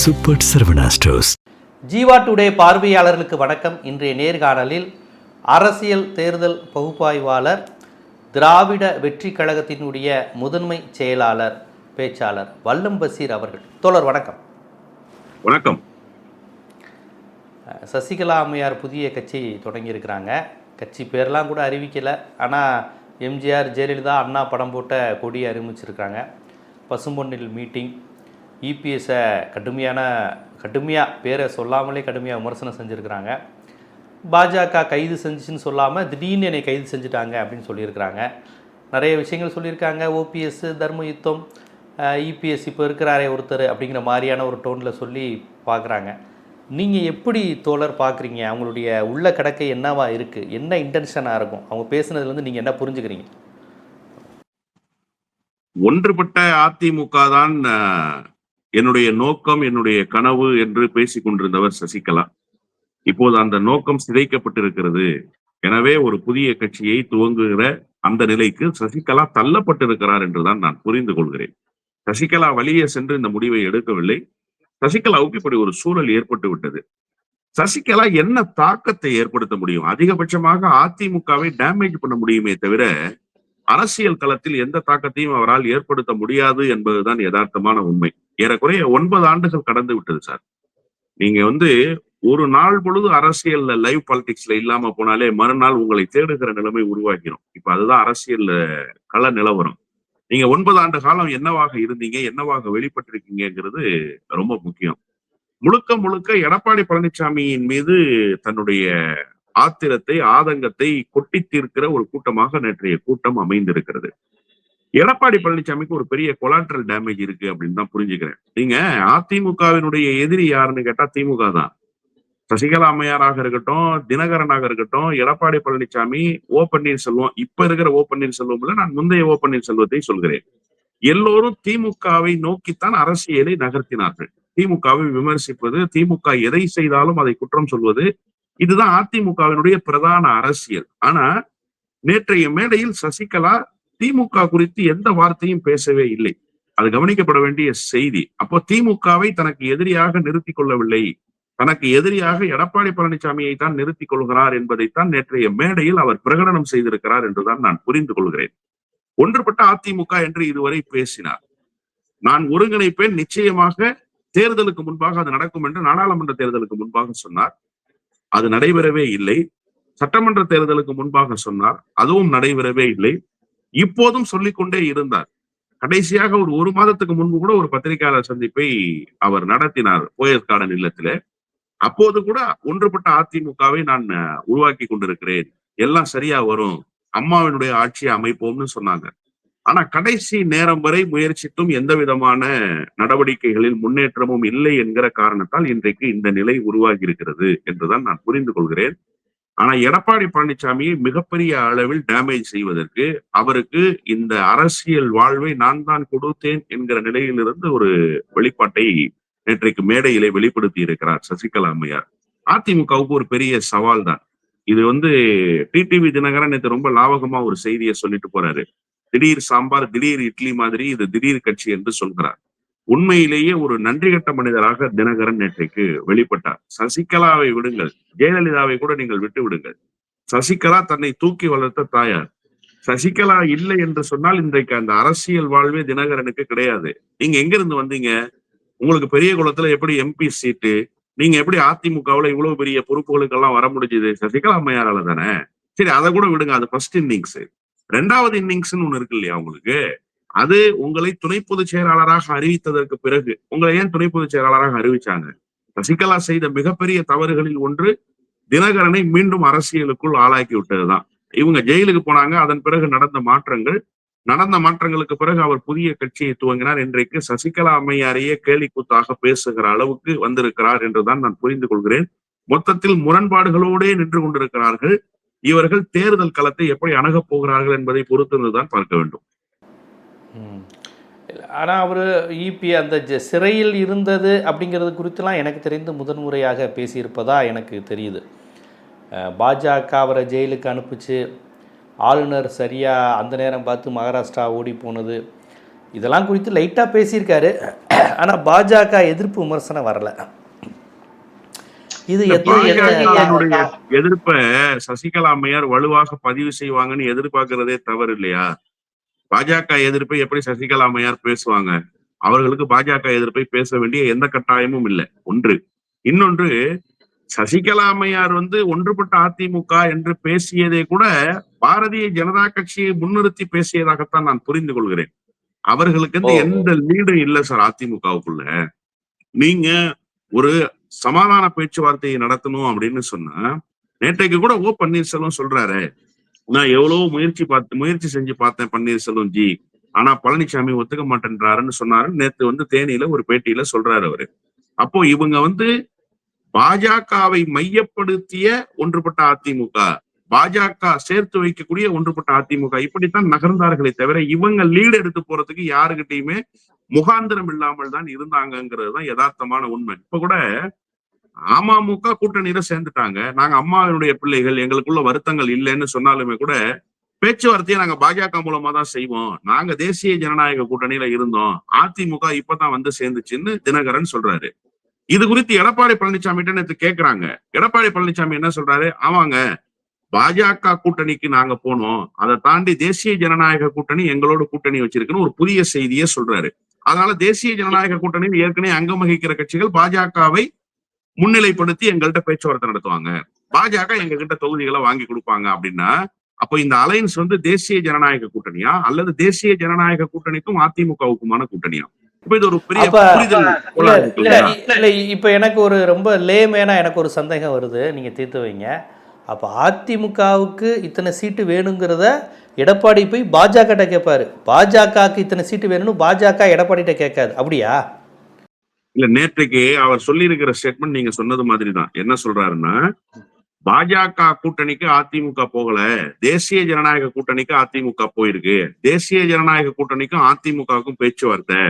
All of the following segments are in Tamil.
Super Saravana stores. Jeeva today பார்வையாளர்களுக்கு வணக்கம். இன்றைய நேர்காணலில் அரசியல் தேர்தல் பகுப்பாய்வாளர், திராவிட வெற்றி கழகத்தினுடைய முதன்மை செயலாளர், பேச்சாளர் வல்லம் பசீர் அவர்கள். தோழர் வணக்கம். வணக்கம். சசிகலா அம்மையார் புதிய கட்சி தொடங்கியிருக்கிறாங்க. கட்சி பேரெலாம் கூட அறிவிக்கலை. ஆனால் எம்ஜிஆர், ஜெயலலிதா, அண்ணா படம் போட்ட கொடியை அறிவிச்சிருக்காங்க. பசும்பொன்னில் மீட்டிங், இபிஎஸை கடுமையாக பேரை சொல்லாமலே கடுமையாக விமர்சனம் செஞ்சுருக்கிறாங்க. பாஜக கைது செஞ்சுன்னு சொல்லாமல் திடீர்னு என்னை கைது செஞ்சுட்டாங்க அப்படின்னு சொல்லியிருக்கிறாங்க. நிறைய விஷயங்கள் சொல்லியிருக்காங்க. ஓபிஎஸ் தர்ம யுத்தம், இபிஎஸ் இப்போ இருக்கிறாரே ஒருத்தர் அப்படிங்கிற மாதிரியான ஒரு டோனில் சொல்லி பார்க்குறாங்க. நீங்கள் எப்படி தோழர் பார்க்குறீங்க? அவங்களுடைய உள்ள கடக்கை என்னவா இருக்குது? என்ன இன்டென்ஷனாக இருக்கும்? அவங்க பேசுனதுலேருந்து நீங்கள் என்ன புரிஞ்சுக்கிறீங்க? ஒன்றுபட்ட அதிமுக தான் என்னுடைய நோக்கம், என்னுடைய கனவு என்று பேசிக் கொண்டிருந்தவர் சசிகலா. இப்போது அந்த நோக்கம் சிதைக்கப்பட்டிருக்கிறது. எனவே ஒரு புதிய கட்சியை துவங்குகிற அந்த நிலைக்கு சசிகலா தள்ளப்பட்டிருக்கிறார் என்றுதான் நான் புரிந்து கொள்கிறேன். சசிகலா வழியே சென்று இந்த முடிவை எடுக்கவில்லை. சசிகலாவுக்கு இப்படி ஒரு சூழல் ஏற்பட்டு விட்டது. சசிகலா என்ன தாக்கத்தை ஏற்படுத்த முடியும்? அதிகபட்சமாக அதிமுகவை டேமேஜ் பண்ண முடியுமே தவிர அரசியல் களத்தில் எந்த தாக்கத்தையும் அவரால் ஏற்படுத்த முடியாது என்பதுதான் யதார்த்தமான உண்மை. ஏறக்குறைய 9 ஆண்டுகள் கடந்து விட்டது சார். நீங்க ஒரு நாள் பொழுது அரசியல்ல லைவ் பாலிடிக்ஸ்ல இல்லாம போனாலே மறுநாள் உங்களை தேடுகிற நிலைமை உருவாகிடும். இப்ப அதுதான் அரசியல் கள நிலவரம். நீங்க 9 ஆண்டு காலம் என்னவாக இருந்தீங்க, என்னவாக வெளிப்பட்டிருக்கீங்கிறது ரொம்ப முக்கியம். முழுக்க முழுக்க எடப்பாடி பழனிசாமியின் மீது தன்னுடைய ஆத்திரத்தை, ஆதங்கத்தை கொட்டி தீர்க்கிற ஒரு கூட்டமாக நேற்றைய கூட்டம் அமைந்திருக்கிறது. எடப்பாடி பழனிசாமிக்கு ஒரு பெரிய கொலாட்ரல் டேமேஜ் இருக்கு அப்படின்னு தான் புரிஞ்சுக்கிறேன். நீங்க அதிமுகவினுடைய எதிரி யாருன்னு கேட்டா திமுக தான். சசிகலா அம்மையாராக இருக்கட்டும், தினகரனாக இருக்கட்டும், எடப்பாடி பழனிசாமி, ஓ பன்னீர்செல்வம், இப்ப இருக்கிற ஓ பன்னீர்செல்வம், நான் முந்தைய ஓ பன்னீர்செல்வத்தை சொல்கிறேன். எல்லோரும் திமுகவை நோக்கித்தான் அரசியலை நகர்த்தினார்கள். திமுகவை விமர்சிப்பது, திமுக எதை செய்தாலும் அதை குற்றம் சொல்வது, இதுதான் அதிமுகவினுடைய பிரதான அரசியல். ஆனா நேற்றைய மேடையில் சசிகலா திமுக குறித்து எந்த வார்த்தையும் பேசவே இல்லை. அது கவனிக்கப்பட வேண்டிய செய்தி. அப்போ திமுகவை தனக்கு எதிரியாக நிறுத்திக் கொள்ளவில்லை, தனக்கு எதிரியாக எடப்பாடி பழனிசாமியை தான் நிறுத்திக் கொள்கிறார் என்பதைத்தான் நேற்றைய மேடையில் அவர் பிரகடனம் செய்திருக்கிறார் என்றுதான் நான் புரிந்து கொள்கிறேன். ஒன்றுபட்ட அதிமுக என்று இதுவரை பேசினார். நான் ஒருங்கிணைப்பேன், நிச்சயமாக தேர்தலுக்கு முன்பாக அது நடக்கும் என்று நாடாளுமன்ற தேர்தலுக்கு முன்பாக சொன்னார். அது நடைபெறவே இல்லை. சட்டமன்ற தேர்தலுக்கு முன்பாக சொன்னார், அதுவும் நடைபெறவே இல்லை. இப்போதும் சொல்லிக்கொண்டே இருந்தார். கடைசியாக ஒரு மாதத்துக்கு முன்பு கூட ஒரு பத்திரிகையாளர் சந்திப்பை அவர் நடத்தினார் போயஸ் கார்டன் இல்லத்திலே. அப்போது கூட ஒன்றுபட்ட அதிமுகவை நான் உருவாக்கி கொண்டிருக்கிறேன், எல்லாம் சரியா வரும், அம்மாவினுடைய ஆட்சியை அமைப்போம்னு சொன்னாங்க. ஆனா கடைசி நேரம் வரை முயற்சித்தும் எந்த விதமான நடவடிக்கைகளில் முன்னேற்றமும் இல்லை என்கிற காரணத்தால் இன்றைக்கு இந்த நிலை உருவாகி இருக்கிறது என்றுதான் நான் புரிந்து கொள்கிறேன். ஆனா எடப்பாடி பழனிசாமியை மிகப்பெரிய அளவில் டேமேஜ் செய்வதற்கு, அவருக்கு இந்த அரசியல் வாழ்வை நான் தான் கொடுத்தேன் என்கிற நிலையிலிருந்து ஒரு வெளிப்பாட்டை நேற்றைக்கு மேடையிலே வெளிப்படுத்தி இருக்கிறார் சசிகலா அம்மையார். அதிமுகவுக்கு ஒரு பெரிய சவால் தான் இது. டிடிவி தினகரன் நேற்று ரொம்ப லாவகமா ஒரு செய்தியை சொல்லிட்டு போறாரு. திடீர் சாம்பார், திடீர் இட்லி மாதிரி இது திடீர் கட்சி என்று சொல்கிறார். உண்மையிலேயே ஒரு நன்றி கட்ட மனிதராக தினகரன் நேற்றைக்கு வெளிப்பட்டார். சசிகலாவை விடுங்கள், ஜெயலலிதாவை கூட நீங்கள் விட்டு விடுங்கள். சசிகலா தன்னை தூக்கி வளர்த்த தாயார். சசிகலா இல்லை என்று சொன்னால் இன்றைக்கு அந்த அரசியல் வாழ்வே தினகரனுக்கு கிடையாது. நீங்க எங்க இருந்து வந்தீங்க? உங்களுக்கு பெரிய குளத்துல எப்படி எம்பி சீட்டு? நீங்க எப்படி அதிமுகவுல இவ்வளவு பெரிய பொறுப்புகளுக்கெல்லாம் வர முடிஞ்சது? சசிகலா அம்மையாரால தானே. சரி, அதை கூட விடுங்க, அது ஃபர்ஸ்ட் இன்னிங்ஸ். 2வது இன்னிங்ஸ்ன்னு ஒண்ணு இருக்கு இல்லையா உங்களுக்கு? அது உங்களை துணை பொதுச் செயலாளராக அறிவித்ததற்கு பிறகு. உங்களை ஏன் துணை பொதுச் செயலாளராக அறிவிச்சாங்க? சசிகலா செய்த மிகப்பெரிய தவறுகளில் ஒன்று தினகரனை மீண்டும் அரசியலுக்குள் ஆளாக்கி விட்டதுதான். இவங்க ஜெயிலுக்கு போனாங்க. அதன் பிறகு நடந்த மாற்றங்களுக்கு பிறகு அவர் புதிய கட்சியை துவங்கினார். இன்றைக்கு சசிகலா அம்மையாரையே கேலி கூத்தாக பேசுகிற அளவுக்கு வந்திருக்கிறார் என்றுதான் நான் புரிந்து கொள்கிறேன். மொத்தத்தில் முரண்பாடுகளோடே நின்று கொண்டிருக்கிறார்கள். இவர்கள் தேர்தல் களத்தை எப்படி அணுகப் போகிறார்கள் என்பதை பொறுத்திருந்துதான் பார்க்க வேண்டும். ஆனால் அவர் இபி அந்த சிறையில் இருந்தது அப்படிங்கிறது குறித்துலாம் எனக்கு தெரிந்து முதன்முறையாக பேசியிருப்பதா எனக்கு தெரியுது. பாஜக அவரை ஜெயிலுக்கு அனுப்பிச்சு, ஆளுநர் சரியாக அந்த நேரம் பார்த்து மகாராஷ்டிரா ஓடி போனது, இதெல்லாம் குறித்து லைட்டாக பேசியிருக்காரு. ஆனால் பாஜக எதிர்ப்பு விமர்சனம் வரல. இது பாஜகவினுடைய எதிர்ப்ப சசிகலா அம்மையார் வலுவாக பதிவு செய்வாங்கன்னு எதிர்பார்க்கிறதே தவறு இல்லையா? பாஜக எதிர்ப்பை எப்படி சசிகலா அம்மையார் பேசுவாங்க? அவர்களுக்கு பாஜக எதிர்ப்பை பேச வேண்டிய எந்த கட்டாயமும் இல்லை. ஒன்று. இன்னொன்று, சசிகலா அம்மையார் ஒன்றுபட்ட அதிமுக என்று பேசியதை கூட பாரதிய ஜனதா கட்சியை முன்னிறுத்தி பேசியதாகத்தான் நான் புரிந்து கொள்கிறேன். அவர்களுக்கு எந்த லீடும் இல்லை சார் அதிமுகவுக்குள்ள. நீங்க ஒரு சமாதான பேச்சுவார்த்தையை நடத்தணும் அப்படின்னு சொன்னா, நேற்றைக்கு கூட ஓ பன்னீர்செல்வம் சொல்றாரு, நான் எவ்வளவு முயற்சி செஞ்சு பார்த்தேன் பன்னீர்செல்வம் ஜி, ஆனா பழனிசாமி ஒத்துக்க மாட்டேன்றாருன்னு சொன்னாரு. நேத்து தேனியில ஒரு பேட்டியில சொல்றாரு அவரு. அப்போ இவங்க பாஜகவை மையப்படுத்திய ஒன்றுபட்ட அதிமுக, பாஜக சேர்த்து வைக்கக்கூடிய ஒன்றுபட்ட அதிமுக, இப்படித்தான் நகர்ந்தார்களே தவிர இவங்க லீடு எடுத்து போறதுக்கு யாருகிட்டையுமே முகாந்திரம் இல்லாமல் தான் இருந்தாங்கிறது தான் யதார்த்தமான உண்மை. இப்ப கூட அமமுக கூட்டணியில சேர்ந்துட்டாங்க. நாங்க அம்மாவினுடைய பிள்ளைகள், எங்களுக்குள்ள வருத்தங்கள் இல்லைன்னு சொன்னாலுமே கூட பேச்சுவார்த்தையை நாங்க பாஜக மூலமா தான் செய்வோம். நாங்க தேசிய ஜனநாயக கூட்டணியில இருந்தோம், அதிமுக இப்பதான் சேர்ந்துச்சுன்னு தினகரன் சொல்றாரு. இது குறித்து எடப்பாடி பழனிசாமி நேற்று கேட்கிறாங்க. எடப்பாடி பழனிசாமி என்ன சொல்றாரு? ஆமாங்க, பாஜக கூட்டணிக்கு நாங்க போனோம், அதை தாண்டி தேசிய ஜனநாயக கூட்டணி எங்களோட கூட்டணி வச்சிருக்குன்னு ஒரு புதிய செய்தியை சொல்றாரு. அதனால தேசிய ஜனநாயக கூட்டணியில் ஏற்கனவே அங்கம் வகிக்கிற கட்சிகள் பாஜகவை முன்னிலைப்படுத்தி எங்கள்கிட்ட பேச்சுவார்த்தை நடத்துவாங்க, பாஜக எங்க கிட்ட தொகுதிகளை வாங்கி கொடுப்பாங்க அப்படின்னா, அப்ப இந்த அலையன்ஸ் தேசிய ஜனநாயக கூட்டணியா அல்லது தேசிய ஜனநாயக கூட்டணிக்கும் அதிமுகவுக்குமான கூட்டணியா? இப்ப இது ஒரு பெரிய புரிதல். இப்ப எனக்கு ஒரு ரொம்ப லேமேனா எனக்கு ஒரு சந்தேகம் வருது, நீங்க தீர்த்து வைங்க. அப்ப அதிமுகவுக்கு இத்தனை சீட்டு வேணுங்கிறத எடப்பாடி போய் பாஜக கேட்பாரு, பாஜகவுக்கு இத்தனை சீட்டு வேணும்னு பாஜக எடப்பாடிட்ட கேட்காது, அப்படியா? இல்ல, நேற்றைக்கு அவர் சொல்லி இருக்கிற ஸ்டேட்மெண்ட் நீங்க சொன்னது மாதிரிதான். என்ன சொல்றாருன்னா, பாஜக கூட்டணிக்கு அதிமுக போகல, தேசிய ஜனநாயக கூட்டணிக்கு அதிமுக போயிருக்கு, தேசிய ஜனநாயக கூட்டணிக்கும் அதிமுகவுக்கும் பேச்சுவார்த்தை,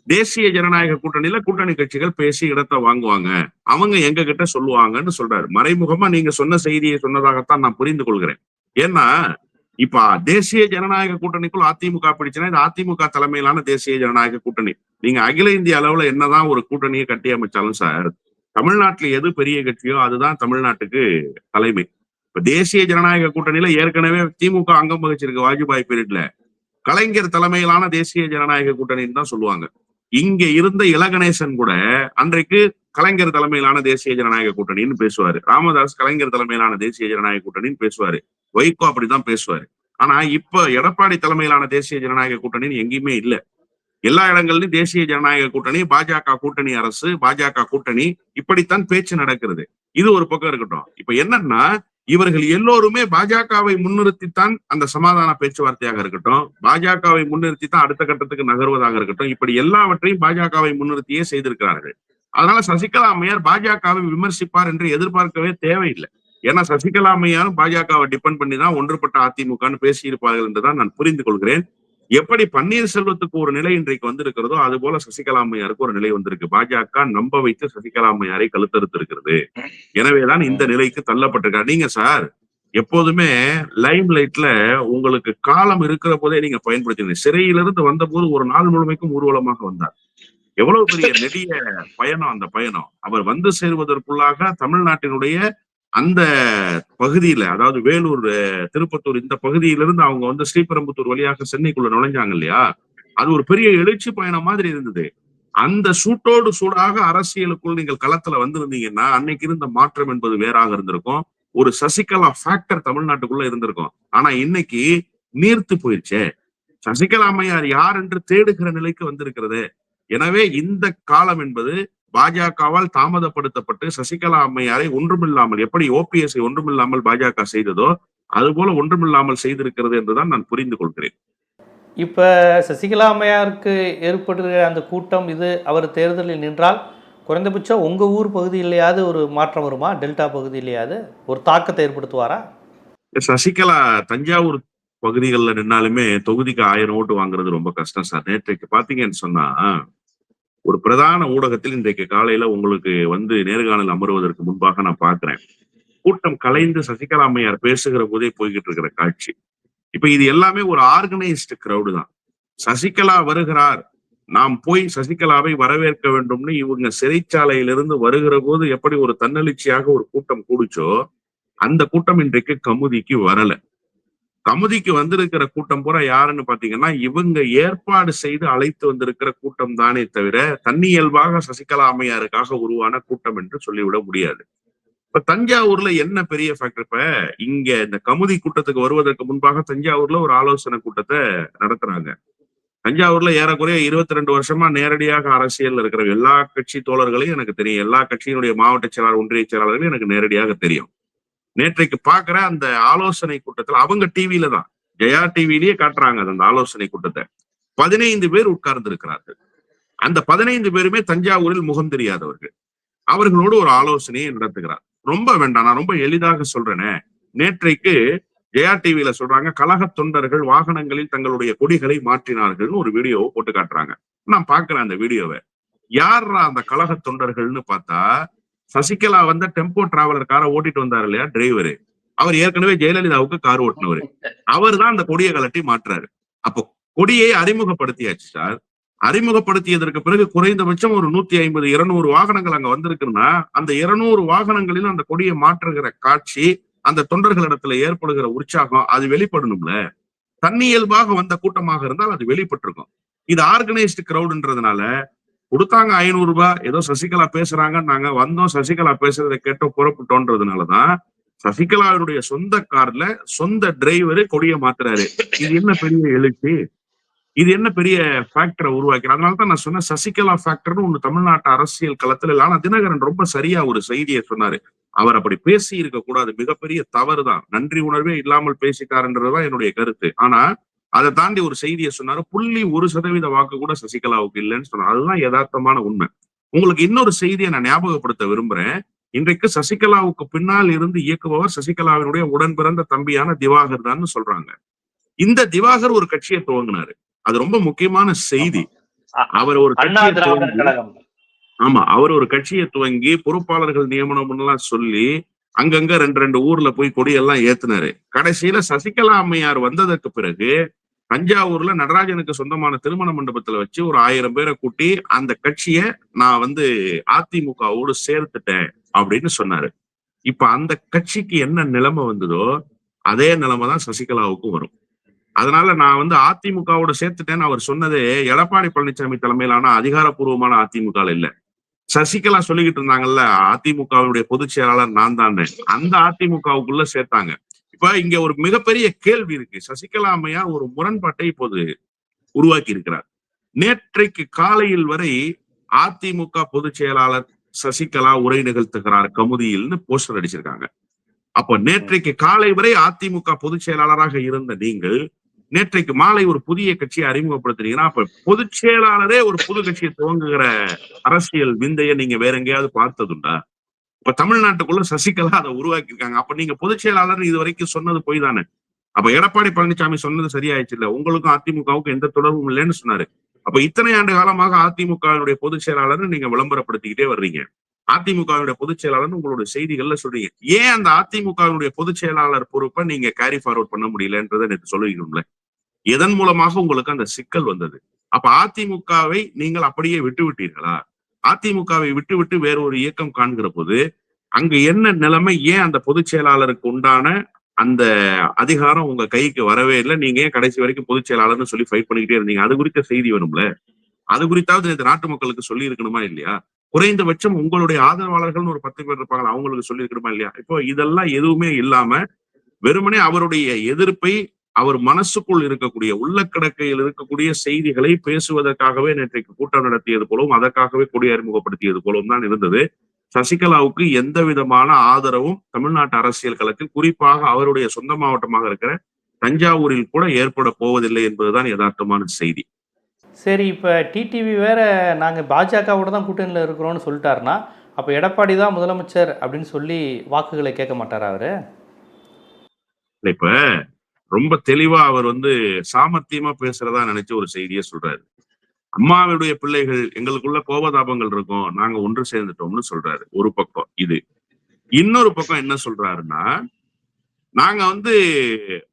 தேசிய ஜனநாயக கூட்டணியில கூட்டணி கட்சிகள் பேசி இடத்தை வாங்குவாங்க, அவங்க எங்க கிட்ட சொல்லுவாங்கன்னு சொல்றாரு. மறைமுகமா நீங்க சொன்ன செய்தியை சொன்னதாகத்தான் நான் புரிந்து கொள்கிறேன். ஏன்னா இப்ப தேசிய ஜனநாயக கூட்டணிக்குள் அதிமுக பிடிச்சுன்னா இது அதிமுக தலைமையிலான தேசிய ஜனநாயக கூட்டணி. நீங்க அகில இந்திய அளவுல என்னதான் ஒரு கூட்டணியை கட்டி அமைச்சாலும் சார், தமிழ்நாட்டுல எது பெரிய கட்சியோ அதுதான் தமிழ்நாட்டுக்கு தலைமை. இப்ப தேசிய ஜனநாயக கூட்டணியில ஏற்கனவே திமுக அங்கம் வகிச்சிருக்கு. வாஜ்பாய் பீரியட்ல கலைஞர் தலைமையிலான தேசிய ஜனநாயக கூட்டணின்னு தான் சொல்லுவாங்க. இங்க இருந்த இலகணேசன் கூட அன்றைக்கு கலைஞர் தலைமையிலான தேசிய ஜனநாயக கூட்டணின்னு பேசுவாரு. ராமதாஸ் கலைஞர் தலைமையிலான தேசிய ஜனநாயக கூட்டணின்னு பேசுவாரு. வைகோ அப்படிதான் பேசுவாரு. ஆனா இப்ப எடப்பாடி தலைமையிலான தேசிய ஜனநாயக கூட்டணின்னு எங்கேயுமே இல்ல. எல்லா இடங்கள்லயும் தேசிய ஜனநாயக கூட்டணி, பாஜக கூட்டணி அரசு, பாஜக கூட்டணி, இப்படித்தான் பேச்சு நடக்கிறது. இது ஒரு பக்கம் இருக்கட்டும். இப்ப என்னன்னா, இவர்கள் எல்லோருமே பாஜகவை முன்னிறுத்தித்தான் அந்த சமாதான பேச்சுவார்த்தையாக இருக்கட்டும், பாஜகவை முன்னிறுத்தித்தான் அடுத்த கட்டத்துக்கு நகர்வதாக இருக்கட்டும், இப்படி எல்லாவற்றையும் பாஜகவை முன்னிறுத்தியே செய்திருக்கிறார்கள். அதனால சசிகலா அம்மையார் பாஜகவை விமர்சிப்பார் என்று எதிர்பார்க்கவே தேவையில்லை. ஏன்னா சசிகலா அம்மையாரும் பாஜகவை டிபெண்ட் பண்ணி தான் ஒன்றுபட்ட அதிமுகன்னு பேசியிருப்பார்கள் என்றுதான் நான் புரிந்து கொள்கிறேன். எப்படி பன்னீர்செல்வத்துக்கு ஒரு நிலை இன்றைக்கு வந்திருக்கிறதோ அது போல சசிகலா அம்மையாருக்கு ஒரு நிலை வந்திருக்கு. பாஜக நம்ப வைத்து சசிகலா அம்மையாரை கழுத்தறுத்து இருக்கிறது. எனவேதான் இந்த நிலைக்கு தள்ளப்பட்டிருக்காரு. நீங்க சார் எப்போதுமே லைம் லைட்ல உங்களுக்கு காலம் இருக்கிற போதே நீங்க பயன்படுத்தினீங்க. சிறையிலிருந்து வந்த போது ஒரு நாள் முழுமைக்கும் ஊர்வலமாக வந்தார். எவ்வளவு பெரிய நெடிய பயணம் அந்த பயணம். அவர் சேர்வதற்குள்ளாக தமிழ்நாட்டினுடைய அந்த பகுதியில, அதாவது வேலூர், திருப்பத்தூர், இந்த பகுதியிலிருந்து அவங்க ஸ்ரீபெரும்புத்தூர் வழியாக சென்னைக்குள்ள நுழைஞ்சாங்க இல்லையா? அது ஒரு பெரிய எழுச்சி பயணம் மாதிரி இருந்தது. அந்த சூட்டோடு சூடாக அரசியலுக்குள் நீங்கள் களத்துல வந்திருந்தீங்கன்னா அன்னைக்கு இருந்த மாற்றம் என்பது வேறாக இருந்திருக்கும். ஒரு சசிகலா ஃபேக்டர் தமிழ்நாட்டுக்குள்ள இருந்திருக்கும். ஆனா இன்னைக்கு நீர்த்து போயிடுச்சே. சசிகலா அம்மையார் யார் என்று தேடுகிற நிலைக்கு வந்திருக்கிறது. எனவே இந்த காலம் என்பது பாஜகவால் தாமதப்படுத்தப்பட்டு சசிகலா அம்மையாரை ஒன்றுமில்லாமல், எப்படி ஓபிஎஸ்ஐ ஒன்றுமில்லாமல் பாஜக செய்ததோ அதுபோல ஒன்றுமில்லாமல் செய்திருக்கிறது என்றுதான் நான் புரிந்து கொள்கிறேன். இப்ப சசிகலா அம்மையாருக்கு ஏற்படுகிற அந்த கூட்டம் இது அவர் தேர்தலில் நின்றால் குறைந்தபட்சம் உங்க ஊர் பகுதியிலேயாவது ஒரு மாற்றம் வருமா? டெல்டா பகுதியிலேயாவது ஒரு தாக்கத்தை ஏற்படுத்துவாரா? சசிகலா தஞ்சாவூர் பகுதிகளில் நின்னாலுமே தொகுதிக்கு 1000 ஓட்டு வாங்குறது ரொம்ப கஷ்டம் சார். நேற்றைக்கு பாத்தீங்கன்னு சொன்னா ஒரு பிரதான ஊடகத்தில் இன்றைக்கு காலையில உங்களுக்கு நேர்காணல் அமர்வதற்கு முன்பாக நான் பாக்குறேன். கூட்டம் கலைந்து சசிகலா அம்மையார் பேசுகிற போதே போய்கிட்டு இருக்கிற காட்சி. இப்ப இது எல்லாமே ஒரு ஆர்கனைஸ்டு கிரௌடு தான். சசிகலா வருகிறார், நாம் போய் சசிகலாவை வரவேற்க வேண்டும்னு இவங்க சிறைச்சாலையிலிருந்து வருகிற போது எப்படி ஒரு தன்னெழுச்சியாக ஒரு கூட்டம் கூடுச்சோ, அந்த கூட்டம் இன்றைக்கு கமுதிக்கு வரல. கமுதிக்கு வந்திருக்கிற கூட்டம் பூரா யாருன்னு பாத்தீங்கன்னா, இவங்க ஏற்பாடு செய்து அழைத்து வந்திருக்கிற கூட்டம் தானே தவிர, தன்னியல்பாக சசிகலா அம்மையாருக்காக உருவான கூட்டம் என்று சொல்லிவிட முடியாது. இப்ப தஞ்சாவூர்ல என்ன பெரிய ஃபேக்டர்? இப்ப இங்க இந்த கமுதி கூட்டத்துக்கு வருவதற்கு முன்பாக தஞ்சாவூர்ல ஒரு ஆலோசனை கூட்டத்தை நடத்துறாங்க. தஞ்சாவூர்ல ஏறக்குறைய 22 வருஷமா நேரடியாக அரசியல் இருக்கிற எல்லா கட்சி தோழர்களையும் எனக்கு தெரியும். எல்லா கட்சியினுடைய மாவட்ட செயலாளர், ஒன்றிய செயலாளர்களும் எனக்கு நேரடியாக தெரியும். நேற்றைக்கு பாக்குற அந்த ஆலோசனை கூட்டத்துல அவங்க டிவியில தான், ஜெயா டிவிலேயே காட்டுறாங்க அந்த ஆலோசனை கூட்டத்தை. 15 பேர் உட்கார்ந்து இருக்கிறார்கள். அந்த 15 பேருமே தஞ்சாவூரில் முகம் தெரியாதவர்கள். அவர்களோடு ஒரு ஆலோசனையை நடத்துகிறார். ரொம்ப வேண்டாம், நான் ரொம்ப எளிதாக சொல்றேனே. நேற்றைக்கு ஜெயா டிவியில சொல்றாங்க, கழக தொண்டர்கள் வாகனங்களில் தங்களுடைய கொடிகளை மாற்றினார்கள்னு ஒரு வீடியோவை போட்டு காட்டுறாங்க. நான் பாக்குறேன் அந்த வீடியோவை. யாரா அந்த கழக தொண்டர்கள்னு பார்த்தா, சசிகலா வந்த டெம்போ டிராவலர் காரை ஓட்டிட்டு வந்தாரு இல்லையா டிரைவரு, அவர் ஏற்கனவே ஜெயலலிதாவுக்கு கார் ஓட்டினவர். அவர் தான் அந்த கொடியை கலட்டி மாற்றாரு. அப்போ கொடியை அறிமுகப்படுத்தியாச்சு சார். அறிமுகப்படுத்தியதற்கு பிறகு குறைந்தபட்சம் ஒரு 150, 200 வாகனங்கள் அங்க வந்திருக்குன்னா, அந்த 200 வாகனங்களில் அந்த கொடியை மாற்றுகிற காட்சி, அந்த தொண்டர்களிடத்துல ஏற்படுகிற உற்சாகம், அது வெளிப்படணும்ல. தன்னியல்பாக வந்த கூட்டமாக இருந்தால் அது வெளிப்பட்டிருக்கும். இது ஆர்கனைஸ்டு கிரௌடுன்றதுனால கொடுத்தாங்க 500 ரூபாய், ஏதோ சசிகலா பேசுறாங்க, நாங்க வந்தோம், சசிகலா பேசுறதை கேட்டோம், புறப்பட்டோன்றதுனாலதான் சசிகலாவினுடைய சொந்த கார்ல சொந்த டிரைவரு கொடியை மாத்துறாரு. இது என்ன பெரிய எழுச்சி? இது என்ன பெரிய ஃபேக்டரை உருவாக்கிறார்? அதனாலதான் நான் சொன்னேன், சசிகலா ஃபேக்டர்னு ஒண்ணு தமிழ்நாட்டு அரசியல் களத்துல இல்ல. ஆனா தினகரன் ரொம்ப சரியா ஒரு செய்தியை சொன்னாரு. அவர் அப்படி பேசி இருக்க கூடாது, மிகப்பெரிய தவறுதான். நன்றி உணர்வே இல்லாமல் பேசிட்டாருன்றதுதான் என்னுடைய கருத்து. ஆனா அதை தாண்டி ஒரு செய்தியை சொன்னாரு, 0.1% வாக்கு கூட சசிகலாவுக்கு இல்லைன்னு சொன்னார். அதுதான் யதார்த்தமான உண்மை. உங்களுக்கு இன்னொரு செய்தியை நான் ஞாபகப்படுத்த விரும்புறேன். இன்றைக்கு சசிகலாவுக்கு பின்னால் இருந்து இயக்குபவர் சசிகலாவினுடைய உடன் பிறந்த தம்பியான திவாகர் தான் சொல்றாங்க. இந்த திவாகர் ஒரு கட்சியை துவங்கினாரு. அது ரொம்ப முக்கியமான செய்தி. அவர் ஒரு கட்சியை துவங்கி, ஆமா, அவர் ஒரு கட்சியை துவங்கி பொறுப்பாளர்கள் நியமனம் எல்லாம் சொல்லி அங்கங்க 2 ஊர்ல போய் கொடியெல்லாம் ஏத்துனாரு. கடைசியில சசிகலா அம்மையார் வந்ததற்கு பிறகு தஞ்சாவூர்ல நடராஜனுக்கு சொந்தமான திருமண மண்டபத்துல வச்சு ஒரு 1000 பேரை கூட்டி அந்த கட்சியை நான் அதிமுகவோடு சேர்த்துட்டேன் அப்படின்னு சொன்னாரு. இப்ப அந்த கட்சிக்கு என்ன நிலைமை வந்ததோ அதே நிலைமை தான் சசிகலாவுக்கும் வரும். அதனால நான் அதிமுகவோட சேர்த்துட்டேன்னு அவர் சொன்னது எடப்பாடி பழனிசாமி தலைமையிலான அதிகாரப்பூர்வமான அதிமுக இல்ல. சசிகலா சொல்லிக்கிட்டு இருந்தாங்கல்ல, அதிமுகவுடைய பொதுச் செயலாளர் நான் தான், அந்த அதிமுகவுக்குள்ள சேர்த்தாங்க. இப்ப இங்க ஒரு மிகப்பெரிய கேள்வி இருக்கு. சசிகலா அம்மையார் ஒரு முரண்பாட்டை இப்போது உருவாக்கி இருக்கிறார். நேற்றைக்கு காலையில் வரை அதிமுக பொதுச் செயலாளர் சசிகலா உரை நிகழ்த்துகிறார் கமுதியில்னு போஸ்டர் அடிச்சிருக்காங்க. அப்ப நேற்றைக்கு காலை வரை அதிமுக பொதுச் செயலாளராக இருந்த நீங்கள் நேற்றைக்கு மாலை ஒரு புதிய கட்சியை அறிமுகப்படுத்துறீங்கன்னா, அப்ப பொதுச் செயலாளரே ஒரு புது கட்சியை துவங்குகிற அரசியல் விந்தைய நீங்க வேற எங்கேயாவது பார்த்ததுண்டா? இப்ப தமிழ்நாட்டுக்குள்ள சசிகலா அதை உருவாக்கி இருக்காங்க. அப்ப நீங்க பொதுச் செயலாளர் இது வரைக்கும் சொன்னது பொய் தானே? அப்ப எடப்பாடி பழனிசாமி சொன்னது சரியாயிடுச்சு இல்ல, உங்களுக்கும் அதிமுகவுக்கும் எந்த தொடர்பும் இல்லைன்னு சொன்னாரு. அப்ப இத்தனை ஆண்டு காலமாக அதிமுகவினுடைய பொதுச் செயலாளர் நீங்க விளம்பரப்படுத்திக்கிட்டே வர்றீங்க. அதிமுகவினுடைய பொதுச் செயலாளர் உங்களுடைய செய்திகள்ல சொல்றீங்க. ஏன் அந்த அதிமுகவினுடைய பொதுச் செயலாளர் பொறுப்பை நீங்க கேரி ஃபார்வர்ட் பண்ண முடியலன்றதை நேற்று சொல்லிக்கணும்ல. எதன் மூலமாக உங்களுக்கு அந்த சிக்கல் வந்தது? அப்ப அதிமுகவை நீங்கள் அப்படியே விட்டு விட்டீர்களா? அதிமுகவை விட்டு விட்டு வேற ஒரு இயக்கம் காண்கிற போது அங்க என்ன நிலைமை? ஏன் அந்த பொதுச் செயலாளருக்கு உண்டான அந்த அதிகாரம் உங்க கைக்கு வரவே இல்லை? நீங்க ஏன் கடைசி வரைக்கும் பொதுச் செயலாளர்னு சொல்லி ஃபைட் பண்ணிக்கிட்டே இருந்தீங்க? அது குறித்த செய்தி வேணும்ல. அது குறித்தாவது இந்த நாட்டு மக்களுக்கு சொல்லி இருக்கணுமா இல்லையா? குறைந்தபட்சம் உங்களுடைய ஆதரவாளர்கள் ஒரு 10 பேர் இருப்பாங்க, அவங்களுக்கு சொல்லி இருக்கணுமா இல்லையா? இப்போ இதெல்லாம் எதுவுமே இல்லாம வெறுமனே அவருடைய எதிர்ப்பை, அவர் மனசுக்குள் இருக்கக்கூடிய உள்ளக்கிடக்கையில் இருக்கக்கூடிய செய்திகளை பேசுவதற்காகவே நேற்றைக்கு கூட்டம் நடத்தியது போலவும் அதற்காகவே கொடி அறிமுகப்படுத்தியது போலவும் தான் இருந்தது. சசிகலாவுக்கு எந்த விதமான ஆதரவும் தமிழ்நாட்டு அரசியல் களத்தில், குறிப்பாக அவருடைய சொந்த மாவட்டமாக இருக்கிற தஞ்சாவூரில் கூட ஏற்பட போவதில்லை என்பதுதான் யதார்த்தமான செய்தி. சரி, இப்போ டிடிவி வேற நாங்கள் பாஜகவோட தான் கூட்டணியில் இருக்கிறோம்னு சொல்லிட்டாருன்னா, அப்போ எடப்பாடி தான் முதலமைச்சர் அப்படின்னு சொல்லி வாக்குகளை கேட்க மாட்டாரா அவரு? இப்ப ரொம்ப தெளிவா அவர் சாமர்த்தியமா பேசுறதா நினைச்சு ஒரு செய்தியை சொல்றாரு. அம்மாவுடைய பிள்ளைகள், எங்களுக்குள்ள கோபதாபங்கள் இருக்கும், நாங்க ஒன்று சேர்ந்துட்டோம்னு சொல்றாரு. ஒரு பக்கம் இது. இன்னொரு பக்கம் என்ன சொல்றாருன்னா, நாங்க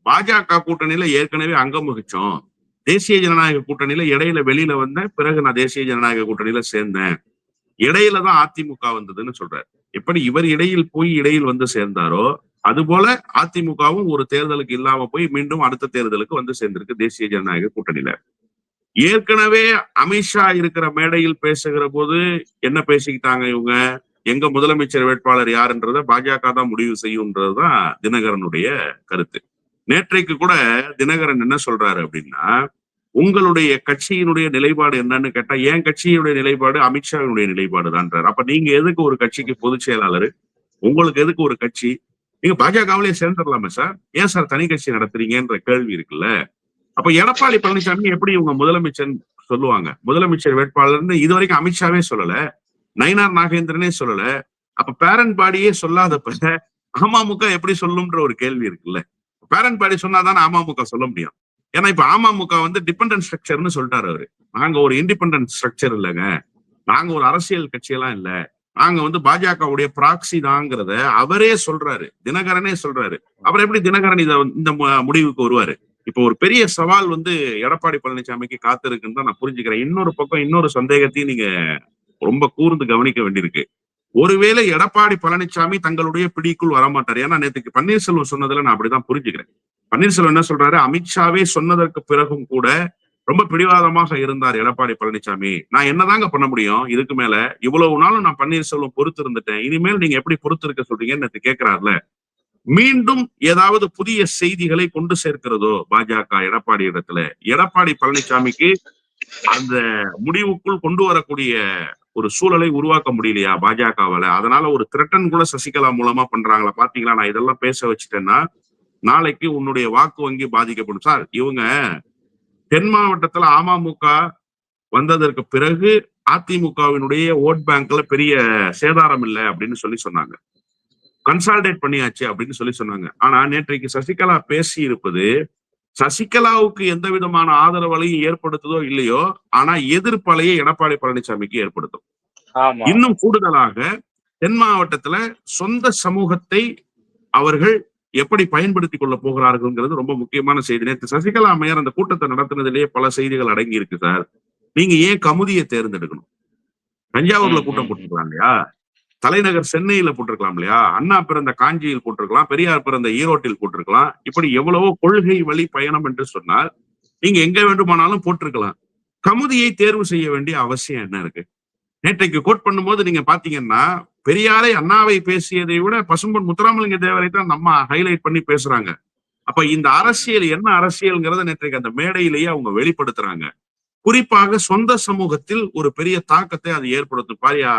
பாஜக கூட்டணியில ஏற்கனவே அங்கம் வகிச்சோம், தேசிய ஜனநாயக கூட்டணியில இடையில வெளியில வந்தேன், பிறகு நான் தேசிய ஜனநாயக கூட்டணியில சேர்ந்தேன். இடையில தான் அதிமுக வந்ததுன்னு சொல்றாரு. எப்படி இவர் இடையில் போய் இடையில் வந்து சேர்ந்தாரோ அதுபோல அதிமுகவும் ஒரு தேர்தலுக்கு இல்லாம போய் மீண்டும் அடுத்த தேர்தலுக்கு வந்து சேர்ந்திருக்கு தேசிய ஜனநாயக கூட்டணியில. ஏற்கனவே அமித்ஷா இருக்கிற மேடையில் பேசுகிற போது என்ன பேசிக்கிட்டாங்க இவங்க? எங்க முதலமைச்சர் வேட்பாளர் யாருன்றத பாஜக தான் முடிவு செய்யும்ன்றதுதான் தினகரனுடைய கருத்து. நேற்றைக்கு கூட தினகரன் என்ன சொல்றாரு அப்படின்னா, உங்களுடைய கட்சியினுடைய நிலைப்பாடு என்னன்னு கேட்டா, என் கட்சியினுடைய நிலைப்பாடு அமித்ஷாவினுடைய நிலைப்பாடு தான்றாரு. அப்ப நீங்க எதுக்கு ஒரு கட்சிக்கு பொதுச் செயலாளர்? உங்களுக்கு எதுக்கு ஒரு கட்சி? நீங்க பாஜகவிலேயே சேர்ந்துடலாமே சார், ஏன் சார் தனி கட்சி நடத்துறீங்கன்ற கேள்வி இருக்குல்ல. அப்ப எடப்பாடி பழனிசாமி எப்படி இவங்க முதலமைச்சர் சொல்லுவாங்க? முதலமைச்சர் வேட்பாளர்னு இதுவரைக்கும் அமித்ஷாவே சொல்லல, நயினார் நாகேந்திரனே சொல்லல. அப்ப பேரண்ட் பாடியே சொல்லாதப்ப அமமுக எப்படி சொல்லும்ன்ற ஒரு கேள்வி இருக்குல்ல. பேரண்ட் பாடி சொன்னாதானே அமமுக சொல்ல முடியும். ஏன்னா இப்ப அமமுக வந்து டிபெண்டன்ட் ஸ்ட்ரக்சர்னு சொல்லிட்டாரு அவரு. நாங்க ஒரு இண்டிபெண்டன்ட் ஸ்ட்ரக்சர் இல்லைங்க, நாங்க ஒரு அரசியல் கட்சியெல்லாம் இல்ல, நாங்க வந்து பாஜகவுடைய ப்ராக்சி தாங்கிறத அவரே சொல்றாரு, தினகரனே சொல்றாரு. அப்புறம் எப்படி தினகரன் இந்த முடிவுக்கு வருவாரு? இப்போ ஒரு பெரிய சவால் வந்து எடப்பாடி பழனிசாமிக்கு காத்திருக்குன்னு தான் நான் புரிஞ்சுக்கிறேன். இன்னொரு பக்கம் இன்னொரு சந்தேகத்தையும் நீங்க ரொம்ப கூர்ந்து கவனிக்க வேண்டியிருக்கு. ஒருவேளை எடப்பாடி பழனிசாமி தங்களுடைய பிடிக்குள் வரமாட்டார். ஏன்னா நேற்றுக்கு பன்னீர்செல்வம் சொன்னதுல நான் அப்படிதான் புரிஞ்சுக்கிறேன். பன்னீர்செல்வம் என்ன சொல்றாரு? அமித்ஷாவே சொன்னதற்கு பிறகும் கூட ரொம்ப பிடிவாதமாக இருந்தார் எடப்பாடி பழனிசாமி. நான் என்னதாங்க பண்ண முடியும் இதுக்கு மேல? இவ்வளவு நாளும் நான் பன்னீர்செல்வம் பொறுத்து இருந்துட்டேன், இனிமேல் நீங்க எப்படி பொறுத்து இருக்க சொல்றீங்கன்னு நேற்று கேட்கிறாருல. மீண்டும் ஏதாவது புதிய செய்திகளை கொண்டு சேர்க்கிறதோ பாஜக எடப்பாடி இடத்துல, எடப்பாடி பழனிசாமிக்கு அந்த முடிவுக்குள் கொண்டு வரக்கூடிய ஒரு சூழலை உருவாக்க முடியலையா பாஜகவால? அதனால ஒரு த்ரெட்டன் கூட சசிகலா மூலமா பண்றாங்களா? பாத்தீங்களா, நான் இதெல்லாம் பேச வச்சுட்டேன்னா நாளைக்கு உன்னுடைய வாக்கு வங்கி பாதிக்கப்படும். சார், இவங்க தென் மாவட்டத்துல அமமுக வந்ததற்கு பிறகு அதிமுகவினுடைய ஓட் பேங்க்ல பெரிய சேதாரம் இல்லை அப்படின்னு சொல்லி சொன்னாங்க, கன்சால்டேட் பண்ணியாச்சு அப்படின்னு சொல்லி சொன்னாங்க. ஆனா நேற்றைக்கு சசிகலா பேசி இருப்பது சசிகலாவுக்கு எந்த விதமான ஆதரவலையும் ஏற்படுத்துதோ இல்லையோ, ஆனா எதிர்ப்பலையை எடப்பாடி பழனிசாமிக்கு ஏற்படுத்தும். இன்னும் கூடுதலாக தென் மாவட்டத்துல சொந்த சமூகத்தை அவர்கள் எப்படி பயன்படுத்திக் கொள்ள போகிறார்கள்ங்கிறது ரொம்ப முக்கியமான செய்தி. நேற்று சசிகலா அம்மையார் அந்த கூட்டத்தை நடத்தினதிலேயே பல செய்திகள் அடங்கி இருக்கு சார். நீங்க ஏன் கமுதியை தேர்ந்தெடுக்கணும்? தஞ்சாவூர்ல கூட்டம் போட்டுருக்கலாம் இல்லையா? தலைநகர் சென்னையில போட்டிருக்கலாம் இல்லையா? அண்ணா பிறந்த காஞ்சியில் போட்டிருக்கலாம், பெரியார் பிறந்த ஈரோட்டில் போட்டிருக்கலாம். இப்படி எவ்வளவோ கொள்கை வழி பயணம் என்று சொன்னால் நீங்க எங்க வேண்டுமானாலும் போட்டிருக்கலாம். கமுதியை தேர்வு செய்ய வேண்டிய அவசியம் என்ன இருக்கு? நேற்றைக்கு கோட் பண்ணும்போது நீங்க பாத்தீங்கன்னா, பெரியாரை அண்ணாவை பேசியதை விட பசும்பொன் முத்துராமலிங்க தேவரை தான் நம்ம ஹைலைட் பண்ணி பேசுறாங்க. அப்ப இந்த அரசியல் என்ன அரசியல்ங்கிறத நேற்றைக்கு அந்த மேடையிலேயே அவங்க வெளிப்படுத்துறாங்க. குறிப்பாக சொந்த சமூகத்தில் ஒரு பெரிய தாக்கத்தை அது ஏற்படுத்தும். பாரியா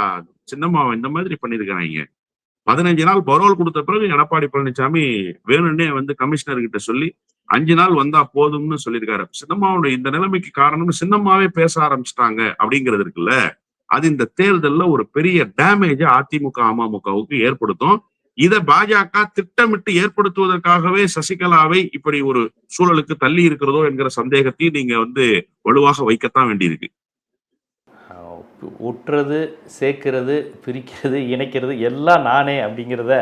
சின்னம்மாவை இந்த மாதிரி பண்ணிருக்கிறாங்க. 15 நாள் பரோல் கொடுத்த பிறகு எடப்பாடி பழனிசாமி வேணும்னே வந்து கமிஷனர் கிட்ட சொல்லி 5 நாள் வந்தா போதும்னு சொல்லியிருக்காரு. சின்னம்மாவுடைய இந்த நிலைமைக்கு காரணம் சின்னம்மாவே பேச ஆரம்பிச்சிட்டாங்க அப்படிங்கிறது இருக்குல்ல. அது இந்த தேர்தல்ல ஒரு பெரிய டேமேஜ் அதிமுக அமமுகவுக்கு ஏற்படுத்தும். இதை பாஜக திட்டமிட்டு ஏற்படுத்துவதற்காகவே சசிகலாவை இப்படி ஒரு சூழலுக்கு தள்ளி இருக்கிறதோ என்கிற சந்தேகத்தையும் நீங்க வந்து வலுவாக வைக்கத்தான் வேண்டியிருக்கு. ஒட்டுறது, சேர்க்கிறது, பிரிக்கிறது, இணைக்கிறது எல்லாம் நானே அப்படிங்கிறத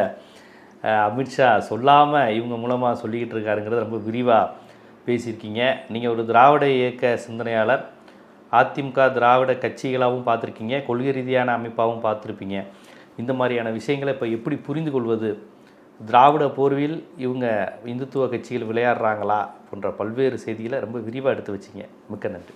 அமித்ஷா சொல்லாமல் இவங்க மூலமாக சொல்லிக்கிட்டு இருக்காருங்கிறத ரொம்ப விரிவாக பேசியிருக்கீங்க. நீங்கள் ஒரு திராவிட இயக்க சிந்தனையாளர், அதிமுக திராவிட கட்சிகளாகவும் பார்த்துருக்கீங்க, கொள்கை ரீதியான அமைப்பாகவும் பார்த்துருப்பீங்க. இந்த மாதிரியான விஷயங்களை இப்போ எப்படி புரிந்து கொள்வது, திராவிட போர்வில் இவங்க இந்துத்துவ கட்சிகள் விளையாடுறாங்களா போன்ற பல்வேறு செய்திகளை ரொம்ப விரிவாக எடுத்து வச்சிங்க. மிக்க நன்றி.